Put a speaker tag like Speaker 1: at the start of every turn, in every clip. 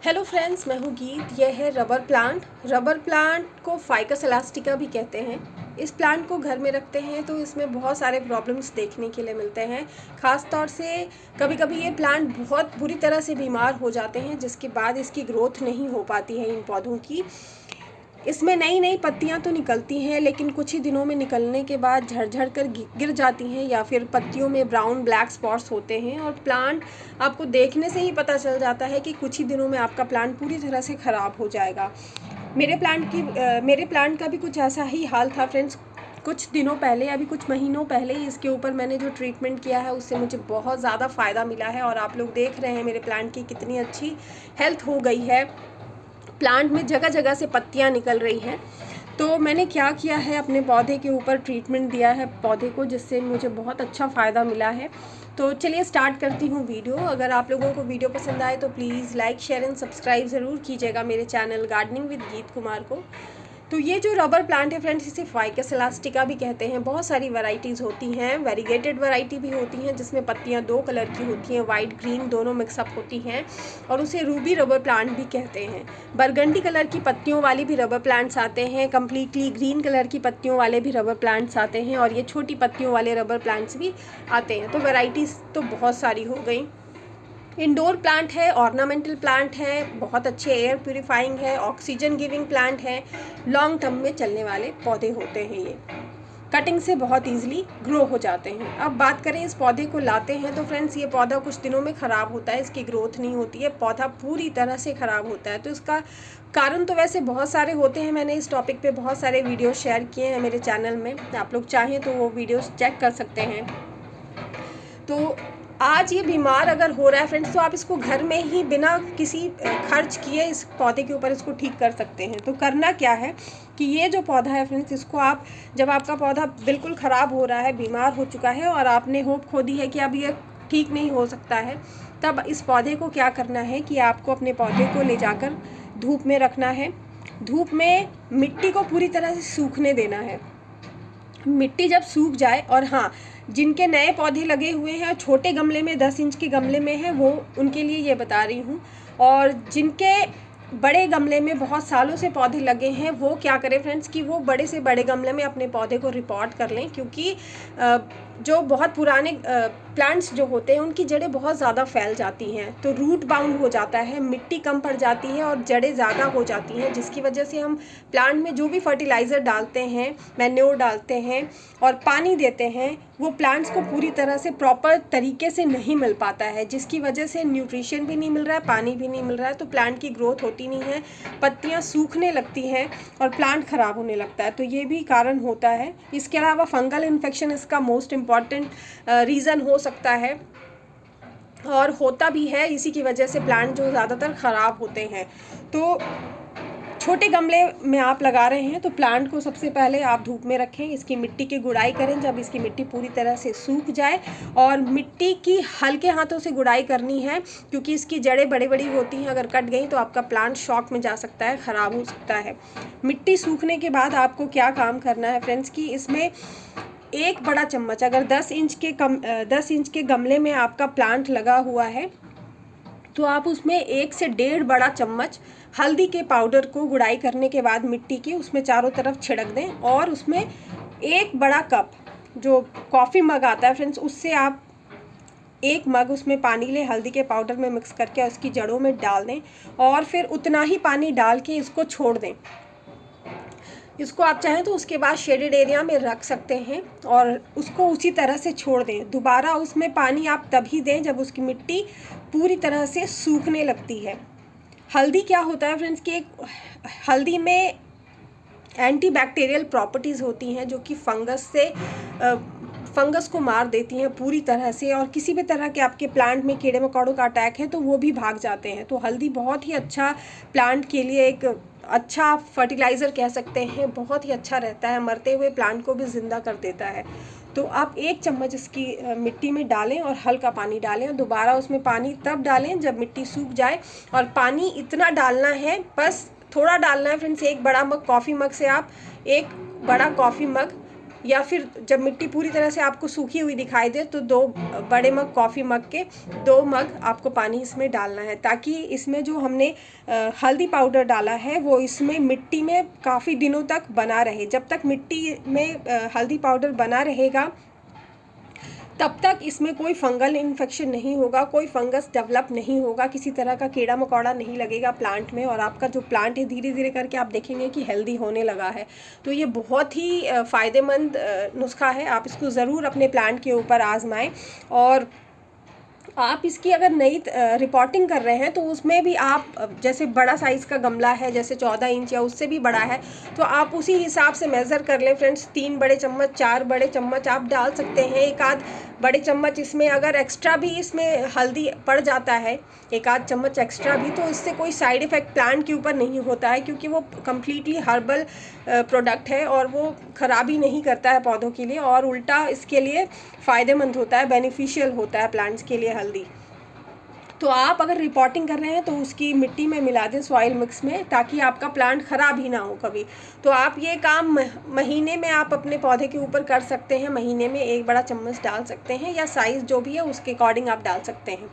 Speaker 1: Hello friends, मैं हूँ गीत। यह है रबर प्लांट। रबर प्लांट को फाइकस एलास्टिका भी कहते हैं। इस प्लांट को घर में रखते हैं तो इसमें बहुत सारे प्रॉब्लम्स देखने के लिए मिलते हैं। ख़ास तौर से कभी कभी ये प्लांट बहुत बुरी तरह से बीमार हो जाते हैं, जिसके बाद इसकी ग्रोथ नहीं हो पाती है इन पौधों की। इसमें नई नई पत्तियां तो निकलती हैं, लेकिन कुछ ही दिनों में निकलने के बाद झड़ कर गिर जाती हैं या फिर पत्तियों में ब्राउन ब्लैक स्पॉट्स होते हैं और प्लांट आपको देखने से ही पता चल जाता है कि कुछ ही दिनों में आपका प्लांट पूरी तरह से ख़राब हो जाएगा। मेरे प्लांट का भी कुछ ऐसा ही हाल था फ्रेंड्स। कुछ दिनों पहले, अभी कुछ महीनों पहले ही इसके ऊपर मैंने जो ट्रीटमेंट किया है उससे मुझे बहुत ज़्यादा फ़ायदा मिला है और आप लोग देख रहे हैं मेरे प्लांट की कितनी अच्छी हेल्थ हो गई है। प्लांट में जगह जगह से पत्तियां निकल रही हैं। तो मैंने क्या किया है, अपने पौधे के ऊपर ट्रीटमेंट दिया है पौधे को, जिससे मुझे बहुत अच्छा फ़ायदा मिला है। तो चलिए स्टार्ट करती हूँ वीडियो। अगर आप लोगों को वीडियो पसंद आए तो please like, share and subscribe ज़रूर कीजिएगा मेरे चैनल गार्डनिंग विद गीत कुमार को। तो ये जो रबर प्लांट है फ्रेंड्स, इसे फाइकस एलास्टिका भी कहते हैं। बहुत सारी वैरायटीज़ होती हैं, वेरीगेटेड वैरायटी भी होती हैं जिसमें पत्तियां 2 कलर की होती हैं, वाइट ग्रीन दोनों मिक्सअप होती हैं, और उसे रूबी रबर प्लांट भी कहते हैं। बरगंडी कलर की पत्तियों वाली भी रबर प्लांट्स आते हैं, कम्प्लीटली ग्रीन कलर की पत्तियों वाले भी रबर प्लांट्स आते हैं, और ये छोटी पत्तियों वाले रबर प्लांट्स भी आते हैं। तो वैरायटीज़ तो बहुत सारी हो गई। इंडोर प्लांट है, ऑर्नामेंटल प्लांट है, बहुत अच्छे एयर प्यूरिफाइंग है, ऑक्सीजन गिविंग प्लांट है, लॉन्ग टर्म में चलने वाले पौधे होते हैं। ये कटिंग से बहुत इजीली ग्रो हो जाते हैं। अब बात करें इस पौधे को लाते हैं तो फ्रेंड्स, ये पौधा कुछ दिनों में ख़राब होता है, इसकी ग्रोथ नहीं होती है, पौधा पूरी तरह से ख़राब होता है। तो इसका कारण तो वैसे बहुत सारे होते हैं, मैंने इस टॉपिक पे बहुत सारे वीडियो शेयर किए हैं मेरे चैनल में, आप लोग चाहें तो वो वीडियोस चेक कर सकते हैं। तो आज ये बीमार अगर हो रहा है फ्रेंड्स, तो आप इसको घर में ही बिना किसी खर्च किए इस पौधे के ऊपर इसको ठीक कर सकते हैं। तो करना क्या है कि ये जो पौधा है फ्रेंड्स, इसको आप, जब आपका पौधा बिल्कुल ख़राब हो रहा है, बीमार हो चुका है और आपने होप खो दी है कि अब ये ठीक नहीं हो सकता है, तब इस पौधे को क्या करना है कि आपको अपने पौधे को ले जाकर धूप में रखना है। धूप में मिट्टी को पूरी तरह से सूखने देना है। मिट्टी जब सूख जाए, और हाँ, जिनके नए पौधे लगे हुए हैं और छोटे गमले में 10 इंच के गमले में हैं, वो उनके लिए ये बता रही हूँ, और जिनके बड़े गमले में बहुत सालों से पौधे लगे हैं वो क्या करें फ्रेंड्स कि वो बड़े से बड़े गमले में अपने पौधे को रिपोर्ट कर लें, क्योंकि जो बहुत पुराने प्लांट्स जो होते हैं उनकी जड़ें बहुत ज़्यादा फैल जाती हैं, तो रूट बाउंड हो जाता है, मिट्टी कम पड़ जाती है और जड़ें ज़्यादा हो जाती हैं, जिसकी वजह से हम प्लांट में जो भी फर्टिलाइज़र डालते हैं, मैन्योर डालते हैं और पानी देते हैं, वो प्लांट्स को पूरी तरह से प्रॉपर तरीके से नहीं मिल पाता है, जिसकी वजह से न्यूट्रिशन भी नहीं मिल रहा है, पानी भी नहीं मिल रहा है, तो प्लांट की ग्रोथ होती नहीं है, पत्तियाँ सूखने लगती हैं और प्लांट ख़राब होने लगता है। तो ये भी कारण होता है। इसके अलावा फंगल इन्फेक्शन इसका मोस्ट इम्पॉर्टेंट रीज़न हो सकता है, और होता भी है। इसी की वजह से प्लांट जो ज़्यादातर ख़राब होते हैं। तो छोटे गमले में आप लगा रहे हैं तो प्लांट को सबसे पहले आप धूप में रखें, इसकी मिट्टी की गुड़ाई करें। जब इसकी मिट्टी पूरी तरह से सूख जाए, और मिट्टी की हल्के हाथों से गुड़ाई करनी है, क्योंकि इसकी जड़ें बड़ी बड़ी होती हैं, अगर कट गई तो आपका प्लांट शॉक में जा सकता है, ख़राब हो सकता है। मिट्टी सूखने के बाद आपको क्या काम करना है फ्रेंड्स कि इसमें 1 बड़ा चम्मच, अगर 10 इंच के गमले में आपका प्लांट लगा हुआ है तो आप उसमें 1 से 1.5 बड़ा चम्मच हल्दी के पाउडर को गुड़ाई करने के बाद मिट्टी की उसमें चारों तरफ छिड़क दें, और उसमें 1 बड़ा कप जो कॉफ़ी मग आता है फ्रेंड्स, उससे आप 1 मग उसमें पानी लें, हल्दी के पाउडर में मिक्स करके उसकी जड़ों में डाल दें, और फिर उतना ही पानी डाल के इसको छोड़ दें। इसको आप चाहें तो उसके बाद शेडेड एरिया में रख सकते हैं और उसको उसी तरह से छोड़ दें। दोबारा उसमें पानी आप तभी दें जब उसकी मिट्टी पूरी तरह से सूखने लगती है। हल्दी क्या होता है फ्रेंड्स कि हल्दी में एंटीबैक्टीरियल प्रॉपर्टीज़ होती हैं जो कि फंगस को मार देती हैं पूरी तरह से, और किसी भी तरह के आपके प्लांट में कीड़े मकोड़ों का अटैक है तो वो भी भाग जाते हैं। तो हल्दी बहुत ही अच्छा प्लांट के लिए एक अच्छा फर्टिलाइज़र कह सकते हैं, बहुत ही अच्छा रहता है, मरते हुए प्लांट को भी ज़िंदा कर देता है। तो आप 1 चम्मच इसकी मिट्टी में डालें और हल्का पानी डालें, और दोबारा उसमें पानी तब डालें जब मिट्टी सूख जाए, और पानी इतना डालना है, बस थोड़ा डालना है फ्रेंड्स। 1 बड़ा मग कॉफ़ी मग से आप 1 बड़ा कॉफ़ी मग या फिर जब मिट्टी पूरी तरह से आपको सूखी हुई दिखाई दे तो 2 बड़े मग कॉफ़ी मग के 2 मग आपको पानी इसमें डालना है, ताकि इसमें जो हमने हल्दी पाउडर डाला है वो इसमें मिट्टी में काफ़ी दिनों तक बना रहे। जब तक मिट्टी में हल्दी पाउडर बना रहेगा तब तक इसमें कोई फंगल इन्फेक्शन नहीं होगा, कोई फंगस डेवलप नहीं होगा, किसी तरह का कीड़ा मकोड़ा नहीं लगेगा प्लांट में, और आपका जो प्लांट है धीरे धीरे करके आप देखेंगे कि हेल्दी होने लगा है। तो ये बहुत ही फ़ायदेमंद नुस्खा है, आप इसको ज़रूर अपने प्लांट के ऊपर आजमाएं। और आप इसकी अगर नई रिपोर्टिंग कर रहे हैं तो उसमें भी आप जैसे बड़ा साइज़ का गमला है, जैसे 14 इंच या उससे भी बड़ा है, तो आप उसी हिसाब से मेज़र कर लें फ्रेंड्स। 3 बड़े चम्मच, 4 बड़े चम्मच आप डाल सकते हैं। एक आध बड़े चम्मच इसमें अगर एक्स्ट्रा भी इसमें हल्दी पड़ जाता है, एक आध चम्मच एक्स्ट्रा भी, तो इससे कोई साइड इफ़ेक्ट प्लांट के ऊपर नहीं होता है, क्योंकि वो कम्प्लीटली हर्बल प्रोडक्ट है और वो ख़राबी नहीं करता है पौधों के लिए, और उल्टा इसके लिए फ़ायदेमंद होता है, बेनिफिशियल होता है प्लांट्स के लिए हल्दी। तो आप अगर रिपोर्टिंग कर रहे हैं तो उसकी मिट्टी में मिला दें सॉइल मिक्स में, ताकि आपका प्लांट ख़राब ही ना हो कभी। तो आप ये काम महीने में आप अपने पौधे के ऊपर कर सकते हैं, महीने में 1 बड़ा चम्मच डाल सकते हैं, या साइज़ जो भी है उसके अकॉर्डिंग आप डाल सकते हैं।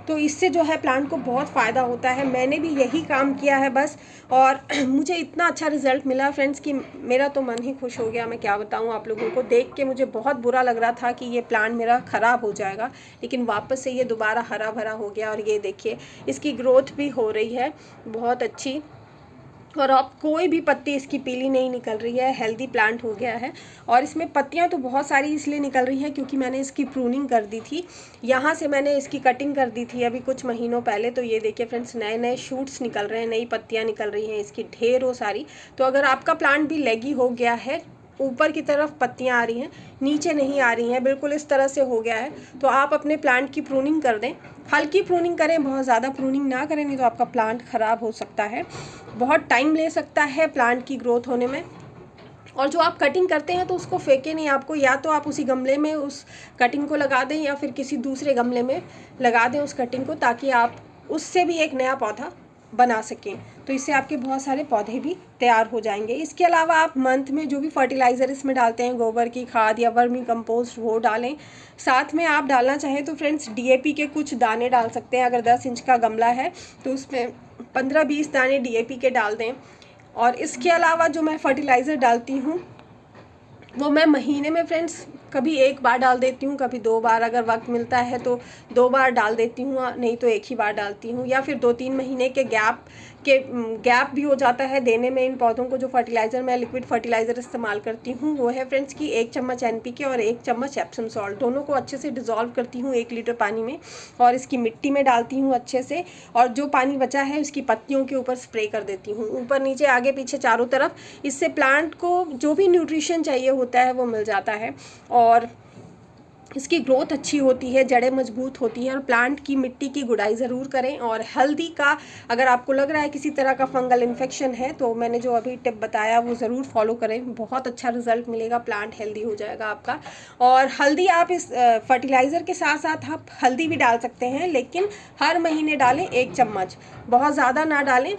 Speaker 1: तो इससे जो है प्लांट को बहुत फ़ायदा होता है। मैंने भी यही काम किया है बस, और मुझे इतना अच्छा रिज़ल्ट मिला फ्रेंड्स कि मेरा तो मन ही खुश हो गया। मैं क्या बताऊँ आप लोगों को, देख के मुझे बहुत बुरा लग रहा था कि ये प्लांट मेरा ख़राब हो जाएगा, लेकिन वापस से ये दोबारा हरा भरा हो गया। और ये देखिए इसकी ग्रोथ भी हो रही है बहुत अच्छी, और अब कोई भी पत्ती इसकी पीली नहीं निकल रही है, हेल्दी प्लांट हो गया है। और इसमें पत्तियां तो बहुत सारी इसलिए निकल रही हैं क्योंकि मैंने इसकी प्रूनिंग कर दी थी, यहाँ से मैंने इसकी कटिंग कर दी थी अभी कुछ महीनों पहले। तो ये देखिए फ्रेंड्स, नए नए शूट्स निकल रहे हैं, नई पत्तियां निकल रही हैं इसकी ढेरों सारी। तो अगर आपका प्लांट भी लेगी हो गया है, ऊपर की तरफ पत्तियां आ रही हैं, नीचे नहीं आ रही हैं, बिल्कुल इस तरह से हो गया है, तो आप अपने प्लांट की प्रूनिंग कर दें। हल्की प्रूनिंग करें, बहुत ज़्यादा प्रूनिंग ना करें, नहीं तो आपका प्लांट ख़राब हो सकता है, बहुत टाइम ले सकता है प्लांट की ग्रोथ होने में। और जो आप कटिंग करते हैं तो उसको फेंके नहीं, आपको या तो आप उसी गमले में उस कटिंग को लगा दें, या फिर किसी दूसरे गमले में लगा दें उस कटिंग को, ताकि आप उससे भी एक नया पौधा बना सकें। तो इससे आपके बहुत सारे पौधे भी तैयार हो जाएंगे। इसके अलावा आप मंथ में जो भी फर्टिलाइज़र इसमें डालते हैं, गोबर की खाद या वर्मी कंपोस्ट, वो डालें। साथ में आप डालना चाहें तो फ्रेंड्स डीएपी के कुछ दाने डाल सकते हैं। अगर 10 इंच का गमला है तो उसमें 15-20 दाने डीएपी के डाल दें। और इसके अलावा जो मैं फर्टिलाइज़र डालती हूँ वो मैं महीने में फ्रेंड्स कभी 1 बार डाल देती हूँ, कभी 2 बार, अगर वक्त मिलता है तो 2 बार डाल देती हूँ, नहीं तो 1 ही बार डालती हूँ। या फिर 2-3 महीने के गैप भी हो जाता है देने में इन पौधों को। जो फर्टिलाइज़र मैं लिक्विड फर्टिलाइज़र इस्तेमाल करती हूँ वो है फ्रेंड्स कि 1 चम्मच एनपीके और 1 चम्मच एप्सम सॉल्ट, दोनों को अच्छे से डिज़ोल्व करती हूँ 1 लीटर पानी में, और इसकी मिट्टी में डालती हूँ अच्छे से, और जो पानी बचा है उसकी पत्तियों के ऊपर स्प्रे कर देती हूँ, ऊपर नीचे आगे पीछे चारों तरफ। इससे प्लांट को जो भी न्यूट्रिशन चाहिए होता है वो मिल जाता है, और इसकी ग्रोथ अच्छी होती है, जड़ें मजबूत होती हैं। और प्लांट की मिट्टी की गुड़ाई ज़रूर करें। और हल्दी का अगर आपको लग रहा है किसी तरह का फंगल इन्फेक्शन है तो मैंने जो अभी टिप बताया वो ज़रूर फॉलो करें, बहुत अच्छा रिजल्ट मिलेगा, प्लांट हेल्दी हो जाएगा आपका। और हल्दी आप इस फर्टिलाइज़र के साथ साथ आप हल्दी भी डाल सकते हैं, लेकिन हर महीने डालें 1 चम्मच, बहुत ज़्यादा ना डालें,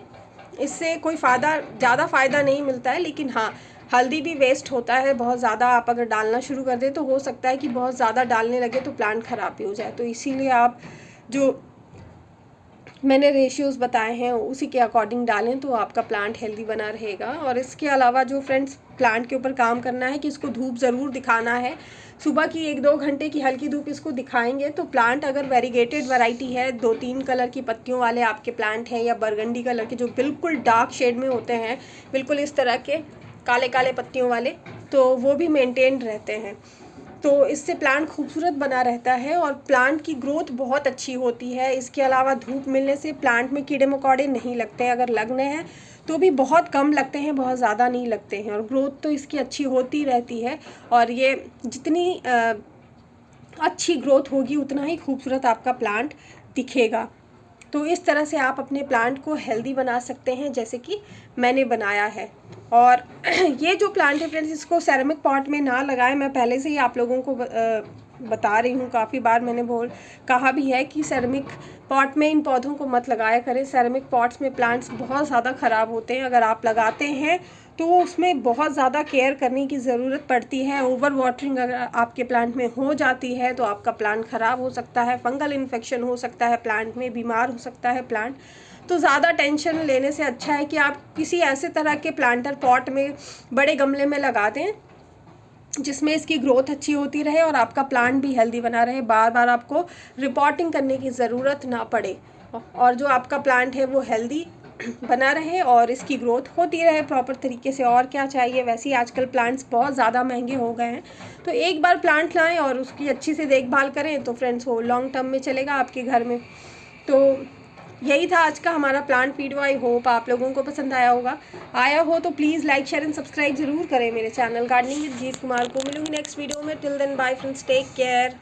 Speaker 1: इससे कोई ज़्यादा फ़ायदा नहीं मिलता है। लेकिन हाँ, हल्दी भी वेस्ट होता है बहुत ज़्यादा, आप अगर डालना शुरू कर दें तो हो सकता है कि बहुत ज़्यादा डालने लगे तो प्लांट ख़राब भी हो जाए। तो इसीलिए आप जो मैंने रेशियोज़ बताए हैं उसी के अकॉर्डिंग डालें तो आपका प्लांट हेल्दी बना रहेगा। और इसके अलावा जो फ्रेंड्स प्लांट के ऊपर काम करना है कि इसको धूप ज़रूर दिखाना है, सुबह की 1-2 घंटे की हल्की धूप इसको दिखाएंगे तो प्लांट अगर वेरीगेटेड वैरायटी है, 2-3 कलर की पत्तियों वाले आपके प्लांट हैं, या बरगंडी कलर के जो बिल्कुल डार्क शेड में होते हैं, बिल्कुल इस तरह के काले काले पत्तियों वाले, तो वो भी मेंटेन रहते हैं। तो इससे प्लांट खूबसूरत बना रहता है और प्लांट की ग्रोथ बहुत अच्छी होती है। इसके अलावा धूप मिलने से प्लांट में कीड़े मकोड़े नहीं लगते हैं, अगर लगने हैं तो भी बहुत कम लगते हैं, बहुत ज़्यादा नहीं लगते हैं, और ग्रोथ तो इसकी अच्छी होती रहती है। और ये जितनी अच्छी ग्रोथ होगी उतना ही खूबसूरत आपका प्लांट दिखेगा। तो इस तरह से आप अपने प्लांट को हेल्दी बना सकते हैं जैसे कि मैंने बनाया है। और ये जो प्लांट है फ्रेंड्स, इसको सेरेमिक पॉट में ना लगाएं, मैं पहले से ही आप लोगों को बता रही हूँ, काफ़ी बार मैंने कहा भी है कि सेरेमिक पॉट में इन पौधों को मत लगाया करें। सेरेमिक पॉट्स में प्लांट्स बहुत ज़्यादा ख़राब होते हैं, अगर आप लगाते हैं तो उसमें बहुत ज़्यादा केयर करने की ज़रूरत पड़ती है। ओवर वाटरिंग अगर आपके प्लांट में हो जाती है तो आपका प्लांट ख़राब हो सकता है, फंगल इन्फेक्शन हो सकता है, प्लांट में बीमार हो सकता है प्लांट। तो ज़्यादा टेंशन लेने से अच्छा है कि आप किसी ऐसे तरह के प्लांटर पॉट में, बड़े गमले में लगा दें जिसमें इसकी ग्रोथ अच्छी होती रहे और आपका प्लांट भी हेल्दी बना रहे, बार बार आपको रिपोर्टिंग करने की ज़रूरत ना पड़े, और जो आपका प्लांट है वो हेल्दी बना रहे और इसकी ग्रोथ होती रहे प्रॉपर तरीके से। और क्या चाहिए, वैसे ही आजकल प्लांट्स बहुत ज़्यादा महंगे हो गए हैं। तो एक बार प्लांट लाएं और उसकी अच्छी से देखभाल करें तो फ्रेंड्स वो लॉन्ग टर्म में चलेगा आपके घर में। तो यही था आज का हमारा प्लांट वीडियो। आई होप आप लोगों को पसंद आया होगा। आया हो तो please like share and subscribe ज़रूर करें मेरे channel gardening with Jeet Kumar को। मिलूंगी नेक्स्ट वीडियो में। Till then bye friends, take care.